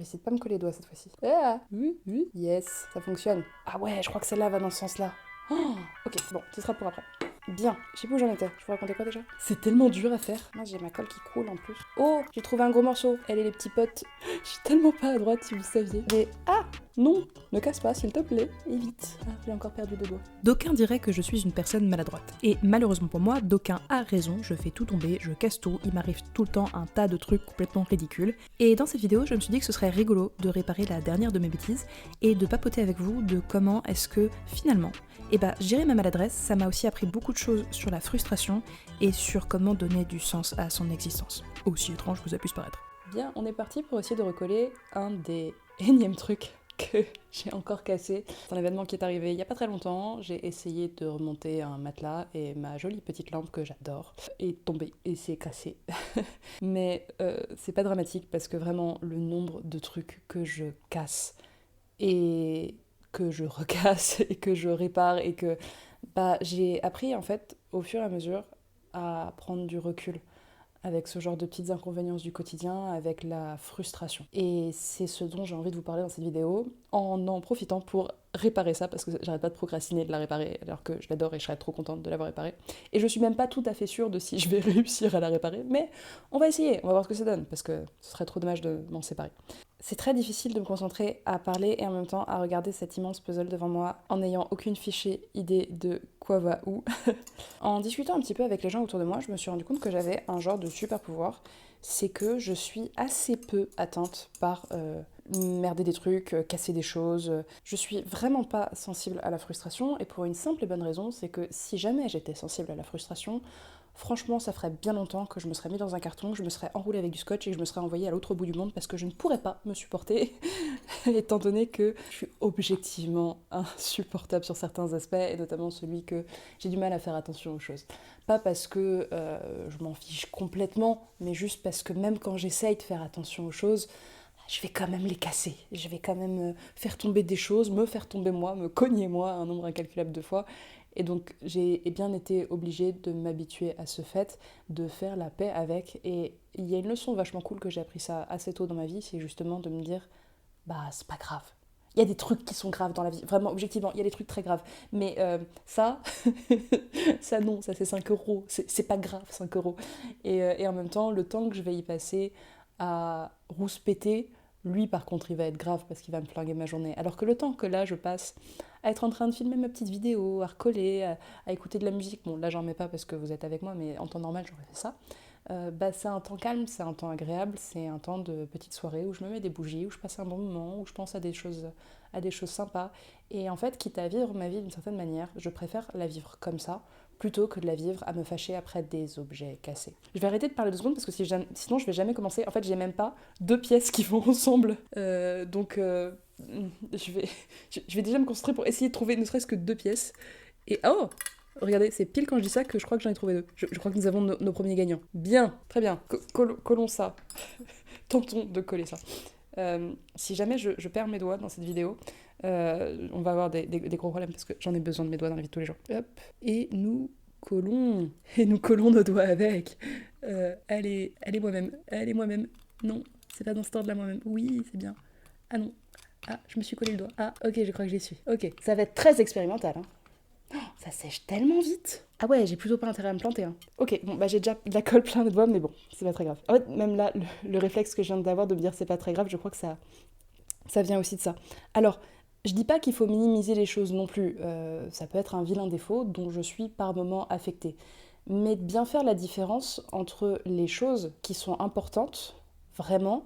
J'essaie de pas me coller les doigts cette fois-ci. Ah, oui, oui. Yes, ça fonctionne. Ah ouais, je crois que celle-là va dans ce sens-là. Oh, ok, bon, ce sera pour après. Bien, je sais plus où j'en étais. Je vous racontais quoi déjà? C'est tellement dur à faire. Moi j'ai ma colle qui coule en plus. Oh, j'ai trouvé un gros morceau. Elle et les petits potes. Je suis tellement pas à droite si vous saviez. Mais ah, non, ne casse pas s'il te plaît. Et vite. Ah, j'ai encore perdu 2 doigts. D'aucuns diraient que je suis une personne maladroite. Et malheureusement pour moi, d'aucuns a raison, je fais tout tomber, je casse tout, il m'arrive tout le temps un tas de trucs complètement ridicules. Et dans cette vidéo, je me suis dit que ce serait rigolo de réparer la dernière de mes bêtises et de papoter avec vous de comment est-ce que finalement, gérer ma maladresse, ça m'a aussi appris beaucoup de choses sur la frustration et sur comment donner du sens à son existence. Aussi étrange que ça puisse paraître. Bien, on est parti pour essayer de recoller un des énièmes trucs que j'ai encore cassé. C'est un événement qui est arrivé il y a pas très longtemps. J'ai essayé de remonter un matelas et ma jolie petite lampe que j'adore est tombée et s'est cassée. Mais c'est pas dramatique parce que vraiment le nombre de trucs que je casse et que je recasse et que je répare et que j'ai appris en fait au fur et à mesure à prendre du recul avec ce genre de petites inconvéniences du quotidien, avec la frustration. Et c'est ce dont j'ai envie de vous parler dans cette vidéo, en profitant pour réparer ça, parce que j'arrête pas de procrastiner de la réparer, alors que je l'adore et je serais trop contente de l'avoir réparée. Et je suis même pas tout à fait sûre de si je vais réussir à la réparer, mais on va essayer, on va voir ce que ça donne, parce que ce serait trop dommage de m'en séparer. C'est très difficile de me concentrer à parler et en même temps à regarder cet immense puzzle devant moi en n'ayant aucune fichée idée de quoi va où. En discutant un petit peu avec les gens autour de moi, je me suis rendu compte que j'avais un genre de super pouvoir, c'est que je suis assez peu atteinte par merder des trucs, casser des choses. Je suis vraiment pas sensible à la frustration et pour une simple et bonne raison, c'est que si jamais j'étais sensible à la frustration, franchement, ça ferait bien longtemps que je me serais mis dans un carton, que je me serais enroulée avec du scotch et que je me serais envoyée à l'autre bout du monde parce que je ne pourrais pas me supporter, étant donné que je suis objectivement insupportable sur certains aspects, et notamment celui que j'ai du mal à faire attention aux choses. Pas parce que je m'en fiche complètement, mais juste parce que même quand j'essaye de faire attention aux choses, je vais quand même les casser. Je vais quand même faire tomber des choses, me faire tomber moi, me cogner moi un nombre incalculable de fois. Et donc j'ai bien été obligée de m'habituer à ce fait, de faire la paix avec. Et il y a une leçon vachement cool que j'ai appris ça assez tôt dans ma vie, c'est justement de me dire, c'est pas grave. Il y a des trucs qui sont graves dans la vie, vraiment, objectivement, il y a des trucs très graves. Mais ça, ça non, ça c'est 5 euros, c'est pas grave 5 euros. Et en même temps, le temps que je vais y passer à rouspéter, lui par contre il va être grave parce qu'il va me flinguer ma journée. Alors que le temps que là je passe à être en train de filmer ma petite vidéo, à recoller, à écouter de la musique, bon là j'en mets pas parce que vous êtes avec moi, mais en temps normal j'aurais fait ça. C'est un temps calme, c'est un temps agréable, c'est un temps de petite soirée où je me mets des bougies, où je passe un bon moment, où je pense à des choses sympas. Et en fait, quitte à vivre ma vie d'une certaine manière, je préfère la vivre comme ça, plutôt que de la vivre à me fâcher après des objets cassés. Je vais arrêter de parler 2 secondes parce que sinon je vais jamais commencer. En fait, j'ai même pas 2 pièces qui vont ensemble. Je vais, je vais déjà me concentrer pour essayer de trouver ne serait-ce que 2 pièces. Et oh, regardez, c'est pile quand je dis ça que je crois que j'en ai trouvé 2. Je crois que nous avons nos premiers gagnants. Bien, très bien. Collons ça. Tentons de coller ça. Si jamais je perds mes doigts dans cette vidéo, on va avoir des gros problèmes parce que j'en ai besoin de mes doigts dans la vie de tous les jours. Hop, et nous collons. Et nous collons nos doigts avec. Allez moi-même. Non, c'est pas dans ce ordre-là moi-même. Oui, c'est bien. Ah non. Ah, je me suis collé le doigt. Ah, ok, je crois que j'y suis. Ok, ça va être très expérimental, hein. Ça sèche tellement vite. Ah ouais, j'ai plutôt pas intérêt à me planter. Hein. Ok, bon, j'ai déjà de la colle plein de doigts, mais bon, c'est pas très grave. En fait, même là, le réflexe que je viens d'avoir de me dire c'est pas très grave, je crois que ça vient aussi de ça. Alors, je dis pas qu'il faut minimiser les choses non plus. Ça peut être un vilain défaut dont je suis par moments affectée. Mais de bien faire la différence entre les choses qui sont importantes, vraiment,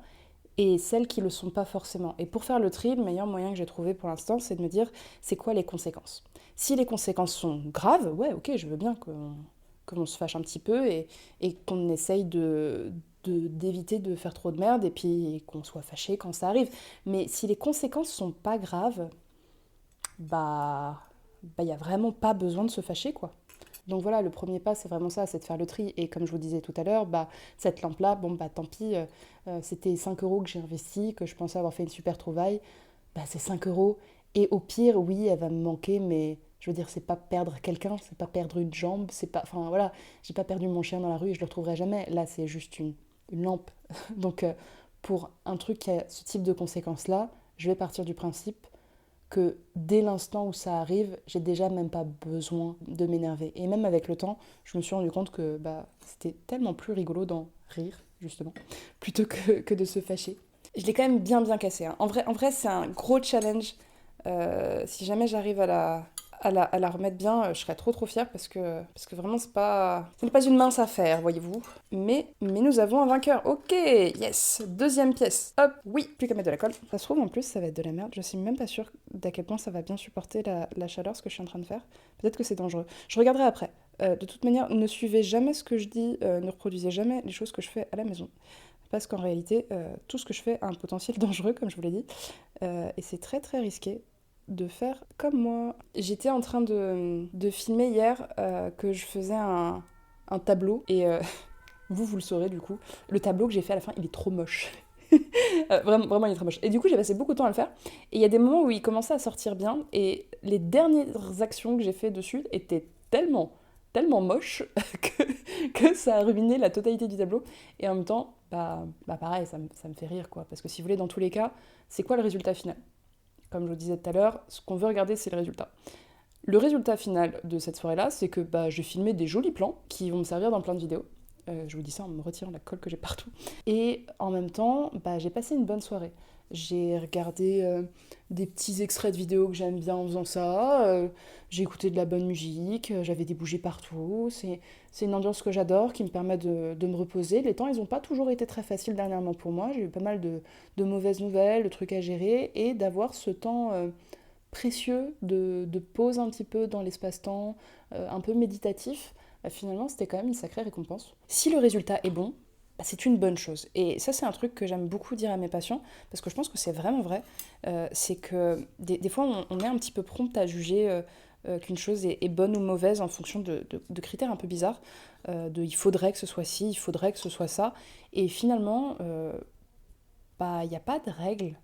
et celles qui ne le sont pas forcément. Et pour faire le tri, le meilleur moyen que j'ai trouvé pour l'instant, c'est de me dire, c'est quoi les conséquences? Si les conséquences sont graves, ouais, ok, je veux bien qu'on se fâche un petit peu et qu'on essaye d'éviter de faire trop de merde et puis qu'on soit fâché quand ça arrive. Mais si les conséquences sont pas graves, il y a vraiment pas besoin de se fâcher, quoi. Donc voilà, le premier pas, c'est vraiment ça, c'est de faire le tri. Et comme je vous disais tout à l'heure, cette lampe-là, tant pis, c'était 5 euros que j'ai investi, que je pensais avoir fait une super trouvaille. C'est 5 euros. Et au pire, oui, elle va me manquer, mais je veux dire, c'est pas perdre quelqu'un, c'est pas perdre une jambe, c'est pas... Enfin voilà, j'ai pas perdu mon chien dans la rue et je le retrouverai jamais. Là, c'est juste une lampe. Donc pour un truc qui a ce type de conséquences-là, je vais partir du principe que dès l'instant où ça arrive, j'ai déjà même pas besoin de m'énerver. Et même avec le temps, je me suis rendu compte que c'était tellement plus rigolo d'en rire, justement, plutôt que de se fâcher. Je l'ai quand même bien cassé. Hein. En vrai, c'est un gros challenge. Si jamais j'arrive à la remettre bien, je serais trop fière parce que vraiment, ce n'est pas une mince affaire, voyez-vous. Mais nous avons un vainqueur. Ok, yes. Deuxième pièce. Hop, oui, plus qu'à mettre de la colle. Ça se trouve, en plus, ça va être de la merde. Je suis même pas sûre d'à quel point ça va bien supporter la chaleur, ce que je suis en train de faire. Peut-être que c'est dangereux. Je regarderai après. De toute manière, ne suivez jamais ce que je dis, ne reproduisez jamais les choses que je fais à la maison. Parce qu'en réalité, tout ce que je fais a un potentiel dangereux, comme je vous l'ai dit. Et c'est très risqué de faire comme moi. J'étais en train de filmer hier que je faisais un tableau. Et vous le saurez du coup. Le tableau que j'ai fait à la fin, il est trop moche. Vraiment, il est très moche. Et du coup, j'ai passé beaucoup de temps à le faire. Et il y a des moments où il commençait à sortir bien. Et les dernières actions que j'ai fait dessus étaient tellement moches que ça a ruiné la totalité du tableau. Et en même temps, pareil, ça me fait rire, quoi. Parce que si vous voulez, dans tous les cas, c'est quoi le résultat final ? Comme je vous disais tout à l'heure, ce qu'on veut regarder, c'est le résultat. Le résultat final de cette soirée-là, c'est que j'ai filmé des jolis plans qui vont me servir dans plein de vidéos. Je vous dis ça en me retirant la colle que j'ai partout. Et en même temps, j'ai passé une bonne soirée. J'ai regardé des petits extraits de vidéos que j'aime bien en faisant ça. J'ai écouté de la bonne musique, j'avais des bougies partout. C'est une ambiance que j'adore, qui me permet de me reposer. Les temps, ils n'ont pas toujours été très faciles dernièrement pour moi. J'ai eu pas mal de mauvaises nouvelles, de trucs à gérer. Et d'avoir ce temps précieux de pause un petit peu dans l'espace-temps, un peu méditatif, finalement, c'était quand même une sacrée récompense. Si le résultat est bon, c'est une bonne chose. Et ça, c'est un truc que j'aime beaucoup dire à mes patients, parce que je pense que c'est vraiment vrai. C'est que des fois, on est un petit peu prompt à juger qu'une chose est bonne ou mauvaise en fonction de critères un peu bizarres. Il faudrait que ce soit ci, il faudrait que ce soit ça. Et finalement, il n'y a pas de règle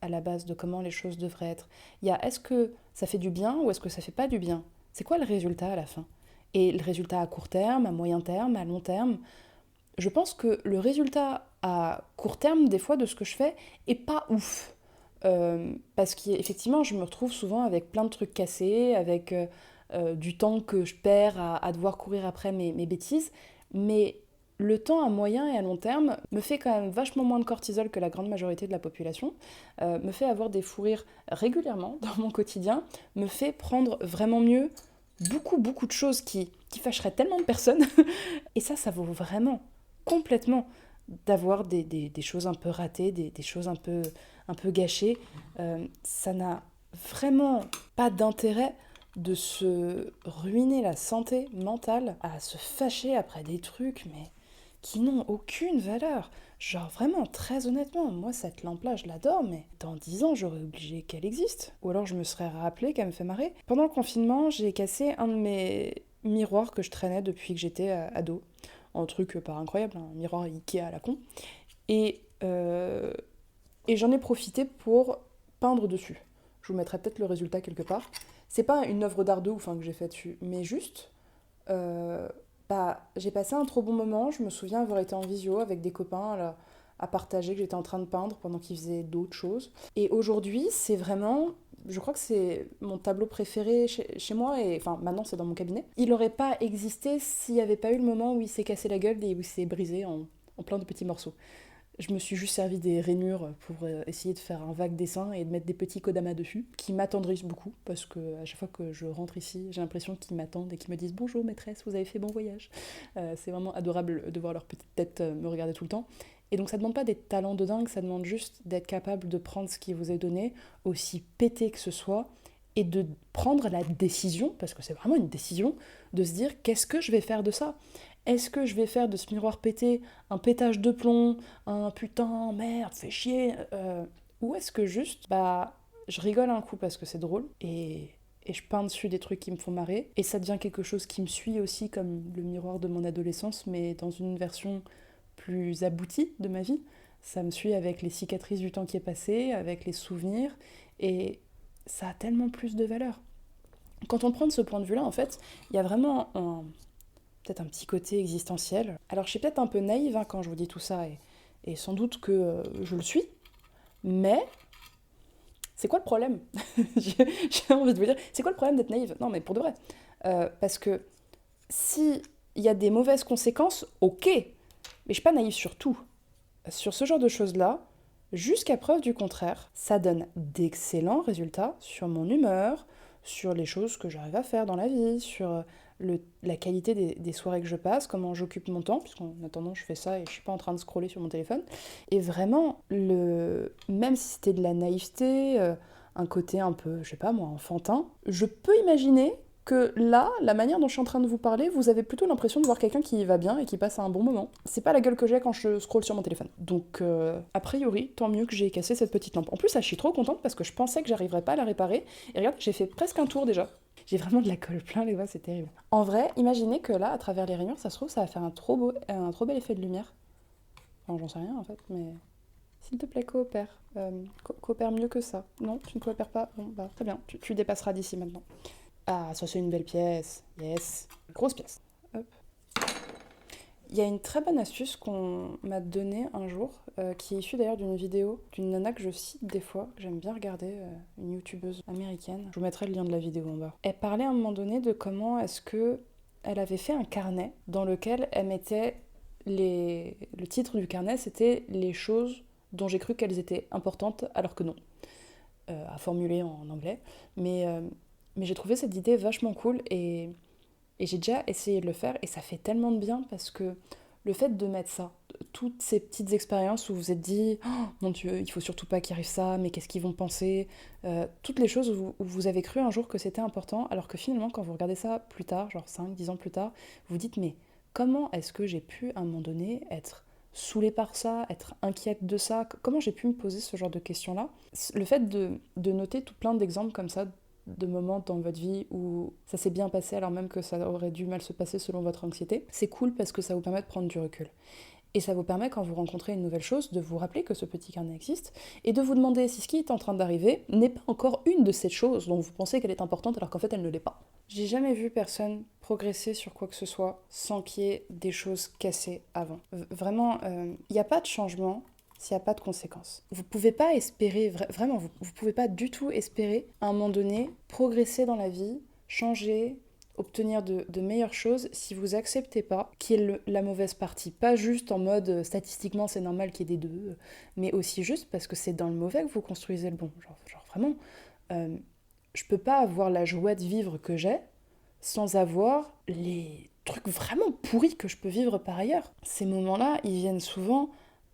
à la base de comment les choses devraient être. Il y a est-ce que ça fait du bien ou est-ce que ça fait pas du bien ? C'est quoi le résultat à la fin ? Et le résultat à court terme, à moyen terme, à long terme, je pense que le résultat à court terme, des fois, de ce que je fais, est pas ouf. Parce qu'effectivement, je me retrouve souvent avec plein de trucs cassés, avec du temps que je perds à devoir courir après mes bêtises. Mais le temps à moyen et à long terme me fait quand même vachement moins de cortisol que la grande majorité de la population, me fait avoir des fous rires régulièrement dans mon quotidien, me fait prendre vraiment mieux beaucoup de choses qui fâcheraient tellement de personnes. Et ça vaut vraiment complètement d'avoir des choses un peu ratées, des choses un peu gâchées. Ça n'a vraiment pas d'intérêt de se ruiner la santé mentale à se fâcher après des trucs mais qui n'ont aucune valeur. Genre vraiment, très honnêtement, moi cette lampe-là, je l'adore, mais dans 10 ans, j'aurais oublié qu'elle existe. Ou alors je me serais rappelé qu'elle me fait marrer. Pendant le confinement, j'ai cassé un de mes miroirs que je traînais depuis que j'étais ado. Un truc pas incroyable, un miroir Ikea à la con. Et j'en ai profité pour peindre dessus. Je vous mettrai peut-être le résultat quelque part. C'est pas une œuvre d'art de ouf que j'ai fait dessus, mais juste... j'ai passé un trop bon moment. Je me souviens avoir été en visio avec des copains à partager que j'étais en train de peindre pendant qu'ils faisaient d'autres choses. Et aujourd'hui, c'est vraiment... Je crois que c'est mon tableau préféré chez moi, et enfin maintenant c'est dans mon cabinet. Il n'aurait pas existé s'il n'y avait pas eu le moment où il s'est cassé la gueule et où il s'est brisé en plein de petits morceaux. Je me suis juste servi des rainures pour essayer de faire un vague dessin et de mettre des petits kodamas dessus, qui m'attendrissent beaucoup, parce que à chaque fois que je rentre ici, j'ai l'impression qu'ils m'attendent et qu'ils me disent « Bonjour maîtresse, vous avez fait bon voyage ». C'est vraiment adorable de voir leur petite tête me regarder tout le temps. Et donc ça demande pas des talents de dingue, ça demande juste d'être capable de prendre ce qui vous est donné, aussi pété que ce soit, et de prendre la décision, parce que c'est vraiment une décision, de se dire « Qu'est-ce que je vais faire de ça ?» Est-ce que je vais faire de ce miroir pété un pétage de plomb, un putain, merde, fais chier ou est-ce que juste, je rigole un coup parce que c'est drôle et je peins dessus des trucs qui me font marrer et ça devient quelque chose qui me suit aussi comme le miroir de mon adolescence mais dans une version plus aboutie de ma vie. Ça me suit avec les cicatrices du temps qui est passé, avec les souvenirs et ça a tellement plus de valeur. Quand on prend de ce point de vue-là, en fait, il y a vraiment peut-être un petit côté existentiel. Alors je suis peut-être un peu naïve quand je vous dis tout ça, et Et sans doute que je le suis, mais c'est quoi le problème? J'ai envie de vous dire, c'est quoi le problème d'être naïve? Non, mais pour de vrai. Parce que s'il y a des mauvaises conséquences, ok, mais je suis pas naïve sur tout. Sur ce genre de choses-là, jusqu'à preuve du contraire, ça donne d'excellents résultats sur mon humeur, sur les choses que j'arrive à faire dans la vie, sur la qualité des soirées que je passe, comment j'occupe mon temps, puisqu'en attendant je fais ça et je suis pas en train de scroller sur mon téléphone. Et vraiment, même si c'était de la naïveté, un côté un peu, je sais pas moi, enfantin, je peux imaginer que là, la manière dont je suis en train de vous parler, vous avez plutôt l'impression de voir quelqu'un qui va bien et qui passe un bon moment. C'est pas la gueule que j'ai quand je scrolle sur mon téléphone. Donc, a priori, tant mieux que j'ai cassé cette petite lampe. En plus, là, je suis trop contente parce que je pensais que j'arriverais pas à la réparer. Et regarde, j'ai fait presque un tour déjà. J'ai vraiment de la colle plein les doigts, c'est terrible. En vrai, imaginez que là, à travers les rayures, ça se trouve, ça va faire un trop bel effet de lumière. Enfin, j'en sais rien en fait, mais... S'il te plaît, coopère. Coopère mieux que ça. Non, tu ne coopères pas? Bon, bah, très bien, tu dépasseras d'ici maintenant. Ah, ça c'est une belle pièce. Yes. Grosse pièce. Hop. Il y a une très bonne astuce qu'on m'a donnée un jour, qui est issue d'ailleurs d'une vidéo d'une nana que je cite des fois, que j'aime bien regarder, une youtubeuse américaine. Je vous mettrai le lien de la vidéo en bas. Elle parlait à un moment donné de comment est-ce que elle avait fait un carnet dans lequel elle mettait le titre du carnet, c'était les choses dont j'ai cru qu'elles étaient importantes alors que non. À formuler en anglais. Mais j'ai trouvé cette idée vachement cool et j'ai déjà essayé de le faire et ça fait tellement de bien parce que le fait de mettre ça, toutes ces petites expériences où vous vous êtes dit oh, mon Dieu, il faut surtout pas qu'il arrive ça, mais qu'est-ce qu'ils vont penser, toutes les choses où vous avez cru un jour que c'était important, alors que finalement quand vous regardez ça plus tard, genre 5-10 ans plus tard, vous vous dites mais comment est-ce que j'ai pu à un moment donné être saoulée par ça, être inquiète de ça, comment j'ai pu me poser ce genre de questions-là. Le fait de noter tout plein d'exemples comme ça, de moments dans votre vie où ça s'est bien passé alors même que ça aurait dû mal se passer selon votre anxiété, c'est cool parce que ça vous permet de prendre du recul. Et ça vous permet, quand vous rencontrez une nouvelle chose, de vous rappeler que ce petit carnet existe et de vous demander si ce qui est en train d'arriver n'est pas encore une de ces choses dont vous pensez qu'elle est importante alors qu'en fait elle ne l'est pas. J'ai jamais vu personne progresser sur quoi que ce soit sans qu'il y ait des choses cassées avant. Vraiment, il n'y a pas de changement s'il n'y a pas de conséquences. Vous pouvez pas espérer, vraiment, vous pouvez pas du tout espérer à un moment donné progresser dans la vie, changer, obtenir de meilleures choses si vous acceptez pas qu'il y ait la mauvaise partie. Pas juste en mode statistiquement c'est normal qu'il y ait des deux, mais aussi juste parce que c'est dans le mauvais que vous construisez le bon. Genre vraiment, je peux pas avoir la joie de vivre que j'ai sans avoir les trucs vraiment pourris que je peux vivre par ailleurs. Ces moments-là, ils viennent souvent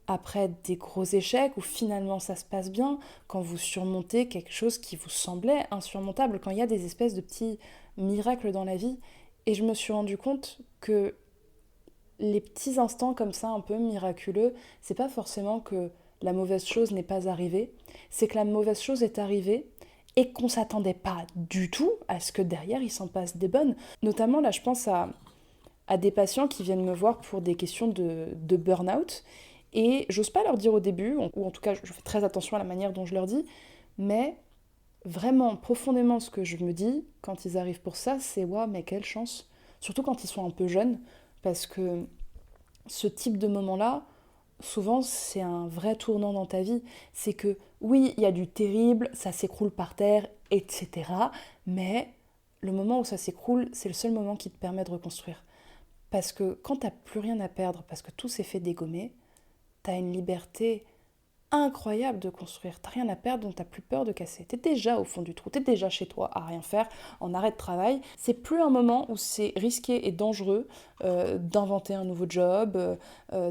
après des gros échecs où finalement ça se passe bien, quand vous surmontez quelque chose qui vous semblait insurmontable, quand il y a des espèces de petits miracles dans la vie. Et je me suis rendu compte que les petits instants comme ça un peu miraculeux, c'est pas forcément que la mauvaise chose n'est pas arrivée, c'est que la mauvaise chose est arrivée et qu'on s'attendait pas du tout à ce que derrière il s'en passe des bonnes. Notamment là je pense à des patients qui viennent me voir pour des questions de burn-out. Et j'ose pas leur dire au début, ou en tout cas je fais très attention à la manière dont je leur dis, mais vraiment profondément ce que je me dis quand ils arrivent pour ça, c'est waouh, mais quelle chance. Surtout quand ils sont un peu jeunes, parce que ce type de moment-là, souvent c'est un vrai tournant dans ta vie. C'est que oui, il y a du terrible, ça s'écroule par terre, etc. Mais le moment où ça s'écroule, c'est le seul moment qui te permet de reconstruire. Parce que quand t'as plus rien à perdre, parce que tout s'est fait dégommer, t'as une liberté incroyable de construire. T'as rien à perdre, donc t'as plus peur de casser. T'es déjà au fond du trou, t'es déjà chez toi à rien faire, en arrêt de travail. C'est plus un moment où c'est risqué et dangereux d'inventer un nouveau job,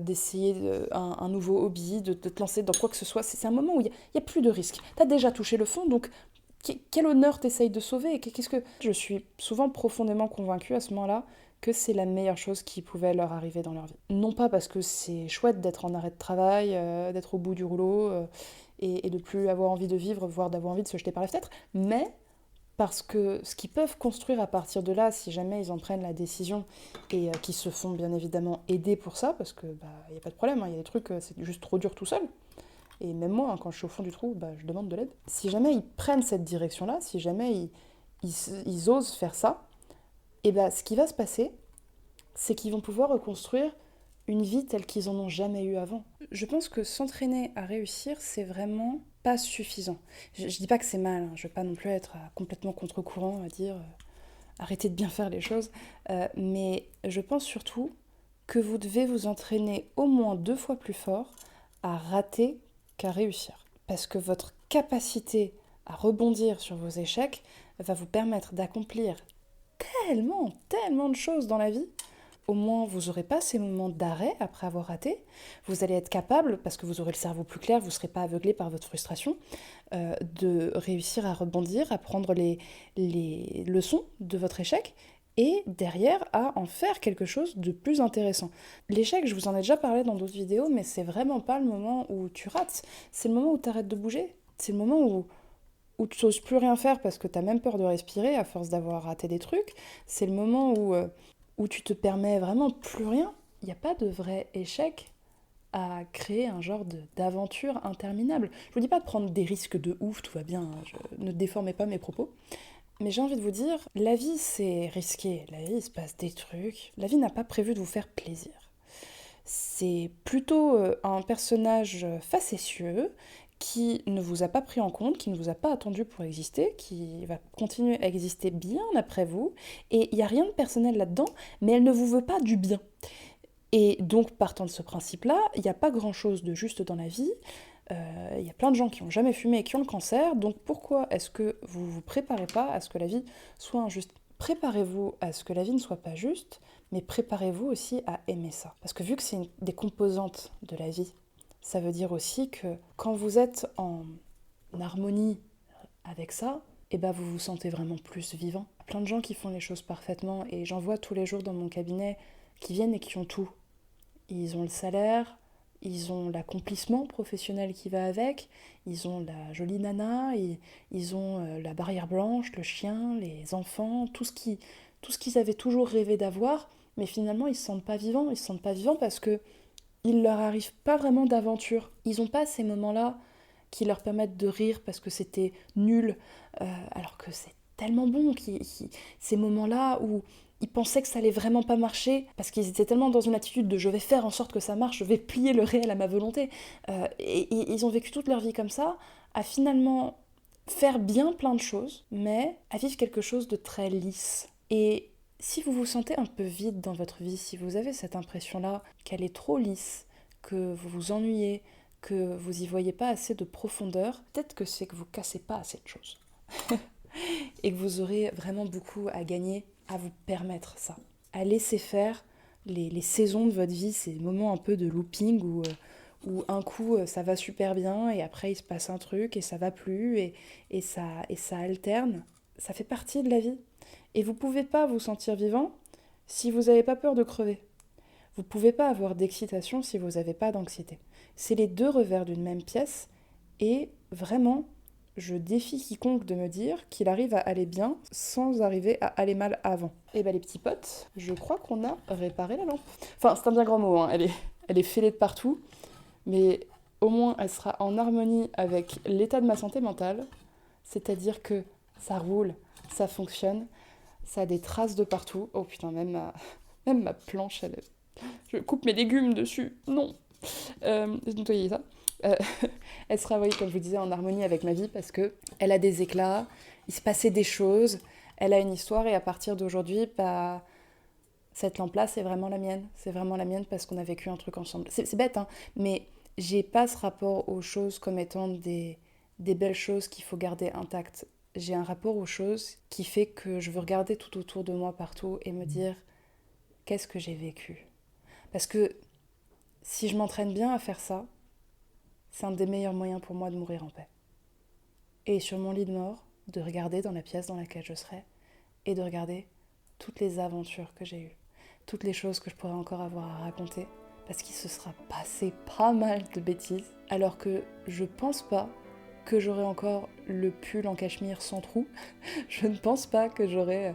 d'essayer un nouveau hobby, de te lancer dans quoi que ce soit. C'est un moment où il n'y a plus de risque. T'as déjà touché le fond, donc quel honneur t'essayes de sauver? Qu'est-ce que... Je suis souvent profondément convaincue à ce moment-là que c'est la meilleure chose qui pouvait leur arriver dans leur vie. Non pas parce que c'est chouette d'être en arrêt de travail, d'être au bout du rouleau et de plus avoir envie de vivre, voire d'avoir envie de se jeter par la fenêtre, mais parce que ce qu'ils peuvent construire à partir de là, si jamais ils en prennent la décision et qu'ils se font bien évidemment aider pour ça, parce que y a pas de problème, il y a des trucs, c'est juste trop dur tout seul. Et même moi, quand je suis au fond du trou, je demande de l'aide. Si jamais ils prennent cette direction-là, si jamais ils osent faire ça, et ce qui va se passer, c'est qu'ils vont pouvoir reconstruire une vie telle qu'ils en ont jamais eu avant. Je pense que s'entraîner à réussir, c'est vraiment pas suffisant. Je dis pas que c'est mal, hein, je veux pas non plus être complètement contre-courant à dire arrêtez de bien faire les choses, mais je pense surtout que vous devez vous entraîner au moins 2 fois plus fort à rater qu'à réussir. Parce que votre capacité à rebondir sur vos échecs va vous permettre d'accomplir tellement de choses dans la vie. Au moins, vous n'aurez pas ces moments d'arrêt après avoir raté. Vous allez être capable, parce que vous aurez le cerveau plus clair, vous ne serez pas aveuglé par votre frustration, de réussir à rebondir, à prendre les leçons de votre échec et derrière à en faire quelque chose de plus intéressant. L'échec, je vous en ai déjà parlé dans d'autres vidéos, mais c'est vraiment pas le moment où tu rates. C'est le moment où tu arrêtes de bouger. C'est le moment où tu n'oses plus rien faire parce que tu as même peur de respirer à force d'avoir raté des trucs. C'est le moment où tu te permets vraiment plus rien. Il n'y a pas de vrai échec à créer un genre d'aventure interminable. Je vous dis pas de prendre des risques de ouf, tout va bien, hein, ne déformez pas mes propos. Mais j'ai envie de vous dire, la vie c'est risqué, la vie il se passe des trucs, la vie n'a pas prévu de vous faire plaisir. C'est plutôt un personnage facétieux qui ne vous a pas pris en compte, qui ne vous a pas attendu pour exister, qui va continuer à exister bien après vous, et il n'y a rien de personnel là-dedans, mais elle ne vous veut pas du bien. Et donc, partant de ce principe-là, il n'y a pas grand-chose de juste dans la vie. Il y a plein de gens qui n'ont jamais fumé et qui ont le cancer. Donc, pourquoi est-ce que vous ne vous préparez pas à ce que la vie soit injuste? Préparez-vous à ce que la vie ne soit pas juste, mais préparez-vous aussi à aimer ça. Parce que vu que c'est des composantes de la vie, ça veut dire aussi que quand vous êtes en harmonie avec ça, et ben vous vous sentez vraiment plus vivant. Il y a plein de gens qui font les choses parfaitement et j'en vois tous les jours dans mon cabinet qui viennent et qui ont tout. Ils ont le salaire, ils ont l'accomplissement professionnel qui va avec, ils ont la jolie nana, ils ont la barrière blanche, le chien, les enfants, tout ce qu'ils avaient toujours rêvé d'avoir, mais finalement ils se sentent pas vivants. Ils se sentent pas vivants parce que il leur arrive pas vraiment d'aventure. Ils ont pas ces moments-là qui leur permettent de rire parce que c'était nul, alors que c'est tellement bon, ces moments-là où ils pensaient que ça allait vraiment pas marcher, parce qu'ils étaient tellement dans une attitude de je vais faire en sorte que ça marche, je vais plier le réel à ma volonté, et ils ont vécu toute leur vie comme ça, à finalement faire bien plein de choses, mais à vivre quelque chose de très lisse. Et si vous vous sentez un peu vide dans votre vie, si vous avez cette impression-là qu'elle est trop lisse, que vous vous ennuyez, que vous y voyez pas assez de profondeur, peut-être que c'est que vous cassez pas assez de choses. Et que vous aurez vraiment beaucoup à gagner à vous permettre ça. À laisser faire les saisons de votre vie, ces moments un peu de looping où un coup ça va super bien et après il se passe un truc et ça va plus et ça alterne. Ça fait partie de la vie. Et vous pouvez pas vous sentir vivant si vous n'avez pas peur de crever. Vous pouvez pas avoir d'excitation si vous n'avez pas d'anxiété. C'est les deux revers d'une même pièce et vraiment, je défie quiconque de me dire qu'il arrive à aller bien sans arriver à aller mal avant. Et ben les petits potes, je crois qu'on a réparé la lampe. Enfin, c'est un bien grand mot, hein. Elle est fêlée de partout, mais au moins elle sera en harmonie avec l'état de ma santé mentale, c'est-à-dire que ça roule, ça fonctionne, ça a des traces de partout. Oh putain, même ma planche, je coupe mes légumes dessus. Non. J'ai nettoyé ça. Euh, Elle sera, oui, comme je vous disais, en harmonie avec ma vie parce que elle a des éclats, il se passait des choses, elle a une histoire et à partir d'aujourd'hui, bah, cette lampe-là, c'est vraiment la mienne. C'est vraiment la mienne parce qu'on a vécu un truc ensemble. C'est bête, hein, mais j'ai pas ce rapport aux choses comme étant des belles choses qu'il faut garder intactes. J'ai un rapport aux choses qui fait que je veux regarder tout autour de moi partout et me dire qu'est-ce que j'ai vécu. Parce que si je m'entraîne bien à faire ça, c'est un des meilleurs moyens pour moi de mourir en paix. Et sur mon lit de mort, de regarder dans la pièce dans laquelle je serai et de regarder toutes les aventures que j'ai eues, toutes les choses que je pourrais encore avoir à raconter, parce qu'il se sera passé pas mal de bêtises, alors que je pense pas que j'aurai encore le pull en cachemire sans trou. Je ne pense pas que j'aurai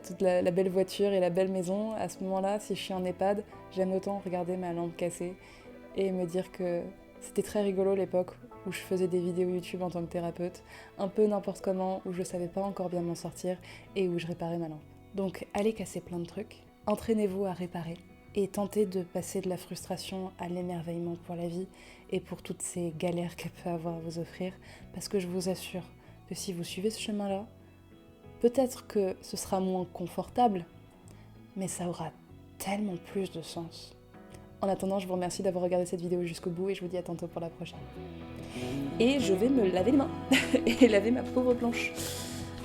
toute la belle voiture et la belle maison. À ce moment-là, si je suis en EHPAD, j'aime autant regarder ma lampe cassée et me dire que c'était très rigolo l'époque où je faisais des vidéos YouTube en tant que thérapeute, un peu n'importe comment, où je savais pas encore bien m'en sortir et où je réparais ma lampe. Donc allez casser plein de trucs, entraînez-vous à réparer et tenter de passer de la frustration à l'émerveillement pour la vie et pour toutes ces galères qu'elle peut avoir à vous offrir, parce que je vous assure que si vous suivez ce chemin-là, peut-être que ce sera moins confortable, mais ça aura tellement plus de sens. En attendant, je vous remercie d'avoir regardé cette vidéo jusqu'au bout et je vous dis à tantôt pour la prochaine. Et je vais me laver les mains et laver ma pauvre planche.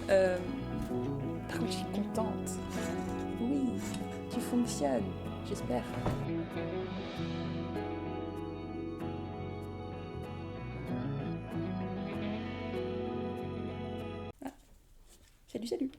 Par contre, je suis contente. Oui, tu fonctionnes, j'espère. Ah, salut, salut.